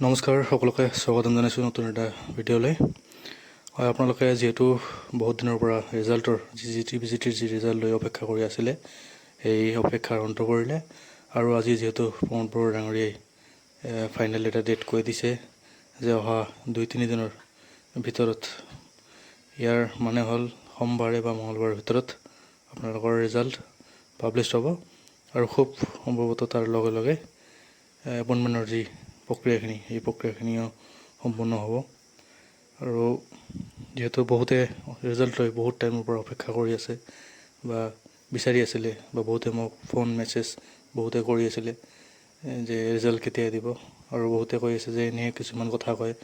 নমস্কাৰ সকলোকে স্বাগতম জনাইছোঁ নতুন এটা ভিডিঅ'লৈ। হয়, আপোনালোকে যিহেতু বহুত দিনৰ পৰা ৰিজাল্টৰ VGTৰ যি ৰিজাল্ট লৈ অপেক্ষা কৰি আছিলে, সেই অপেক্ষাৰ অন্ত পৰিলে। আৰু আজি যিহেতু প্ৰমোদ বড়ো ডাঙৰীয়াই ফাইনেল এটা ডেট কৈ দিছে যে অহা 2-3 দিনৰ ভিতৰত, ইয়াৰ মানে হ'ল সোমবাৰে বা মঙলবাৰৰ ভিতৰত আপোনালোকৰ ৰিজাল্ট পাব্লিছ হ'ব। আৰু খুব সম্ভৱতঃ তাৰ লগে লগে এপইণ্টমেণ্টৰ যি প্ৰক্ৰিয়াখিনি, এই প্ৰক্ৰিয়াখিনিও সম্পূৰ্ণ হ'ব। আৰু যিহেতু বহুতে ৰিজাল্ট লৈ বহুত টাইমৰ পৰা অপেক্ষা কৰি আছে বা বিচাৰি আছিলে, বা বহুতে মোক ফোন মেছেজ বহুতে কৰি আছিলে যে ৰিজাল্ট কেতিয়া দিব। আৰু বহুতে কৈ আছে যে এনেই কিছুমান কথা কয়,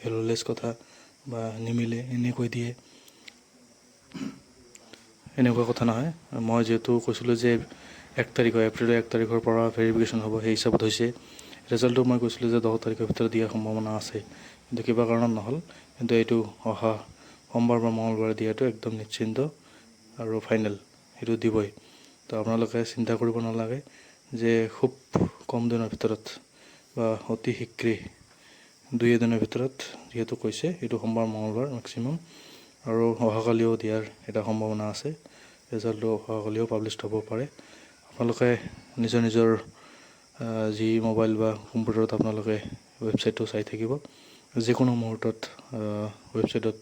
ভেলুলেছ কথা বা নিমিলে এনেই কৈ দিয়ে। এনেকুৱা কথা নহয়। মই যিহেতু কৈছিলোঁ যে 1 তাৰিখৰ এপ্ৰিলৰ 1 তাৰিখৰ পৰা ভেৰিফিকেশ্যন হ'ব, সেই হিচাপত হৈছে। ৰিজাল্টটো মই কৈছিলোঁ যে 10 তাৰিখৰ ভিতৰত দিয়াৰ সম্ভাৱনা আছে, কিন্তু কিবা কাৰণত নহ'ল। কিন্তু এইটো অহা সোমবাৰ বা মঙলবাৰে দিয়াটো একদম নিশ্চিন্ত আৰু ফাইনেল, সেইটো দিবই। তো আপোনালোকে চিন্তা কৰিব নালাগে যে খুব কম দিনৰ ভিতৰত বা অতি শীঘ্ৰেই 2 দিনৰ ভিতৰত যিহেতু কৈছে, এইটো সোমবাৰ মঙলবাৰ মেক্সিমাম। আৰু অহাকালিও দিয়াৰ এটা সম্ভাৱনা আছে। ৰিজাল্টটো অহাকালিও পাব্লিছ হ'ব পাৰে। আপোনালোকে নিজৰ নিজৰ যি মোবাইল বা কম্পিউটাৰত আপোনালোকে ৱেবছাইটটো চাই থাকিব। যিকোনো মুহূৰ্তত ৱেবছাইটত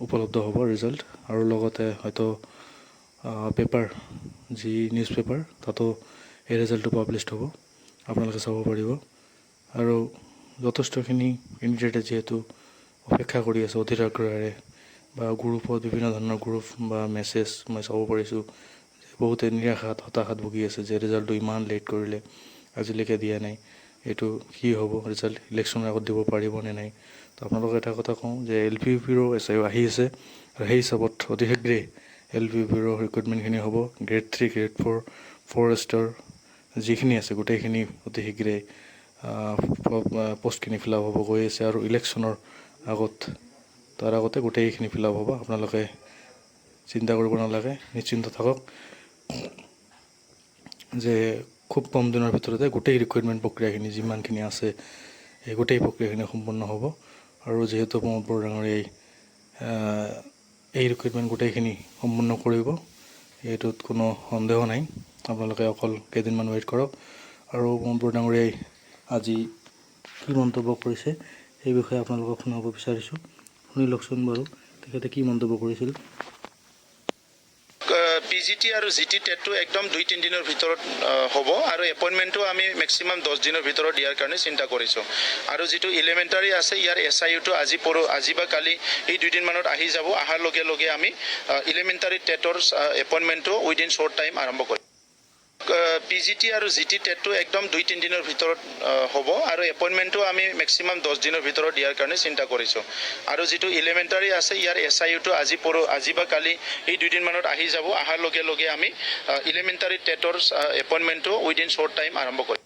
উপলব্ধ হ'ব ৰিজাল্ট। আৰু লগতে হয়তো পেপাৰ, যি নিউজ পেপাৰ, তাতো এই ৰিজাল্টটো পাব্লিছ হ'ব, আপোনালোকে চাব পাৰিব। আৰু যথেষ্টখিনি কেণ্ডিডেটে যিহেতু অপেক্ষা কৰি আছে অধীৰ আগ্ৰহেৰে, বা গ্ৰুপত বিভিন্ন ধৰণৰ গ্ৰুপ বা মেছেজ মই চাব পাৰিছোঁ যে বহুতে নিৰাশাত হতাশাত ভুগি আছে যে ৰিজাল্টটো ইমান লেট কৰিলে, আজিলৈকে দিয়া নাই, এইটো কি হ'ব, ৰিজাল্ট ইলেকশ্যনৰ আগত দিব পাৰিব নে নাই। তো আপোনালোকে এটা কথা কওঁ যে LPUPৰো SIO আহি আছে, আৰু সেই হিচাপত অতি শীঘ্ৰেই LPUPৰো ৰিক্ৰুইটমেণ্টখিনি হ'ব। গ্ৰেড 3, গ্ৰেড 4, ফৰেষ্টৰ যিখিনি আছে গোটেইখিনি অতি শীঘ্ৰেই পষ্টখিনি ফিল আপ হ'ব গৈ আছে। আৰু ইলেকশ্যনৰ আগত, তাৰ আগতে গোটেইখিনি ফিল আপ হ'ব। আপোনালোকে চিন্তা কৰিব নালাগে, নিশ্চিন্ত থাকক যে খুব কম দিনৰ ভিতৰতে গোটেই ৰিক্ৰুইটমেণ্ট প্ৰক্ৰিয়াখিনি যিমানখিনি আছে, এই গোটেই প্ৰক্ৰিয়াখিনি সম্পূৰ্ণ হ'ব। আৰু যিহেতু প্ৰমোদ বড়ো ডাঙৰীয়াই এই ৰিক্ৰুইটমেণ্ট গোটেইখিনি সম্পূৰ্ণ কৰিব, এইটোত কোনো সন্দেহ নাই। আপোনালোকে অকল কেইদিনমান ৱেইট কৰক। আৰু প্ৰমোদ বড়ো ডাঙৰীয়াই আজি কি মন্তব্য কৰিছে সেই বিষয়ে আপোনালোকক শুনাব বিচাৰিছোঁ। শুনি লওকচোন বাৰু তেখেতে কি মন্তব্য কৰিছিল। PGT আৰু GT টেটটো একদম 2-3 দিনৰ ভিতৰত হ'ব। আৰু এপইণ্টমেণ্টটো আমি মেক্সিমাম 10 দিনৰ ভিতৰত দিয়াৰ কাৰণে চিন্তা কৰিছোঁ। আৰু যিটো ইলিমেণ্টাৰী আছে, ইয়াৰ SIUটো আজি বা কালি এই 2 দিনমানত আহি যাব। অহাৰ লগে লগে আমি ইলিমেণ্টাৰী টেটৰ এপইণ্টমেণ্টটো উইদিন শ্বৰ্ট টাইম আৰম্ভ কৰিম। PGT আৰু GT টেটটো একদম 2-3 দিনৰ ভিতৰত হ'ব। আৰু এপইণ্টমেণ্টটো আমি মেক্সিমাম 10 দিনৰ ভিতৰত দিয়াৰ কাৰণে চিন্তা কৰিছোঁ। আৰু যিটো ইলিমেণ্টাৰী আছে, ইয়াৰ SIUটো আজি বা কালি এই 2 দিনমানত আহি যাব। অহাৰ লগে লগে আমি ইলিমেণ্টাৰী টেটৰ এপইণ্টমেণ্টটো উইদিন শ্বৰ্ট টাইম আৰম্ভ কৰিম।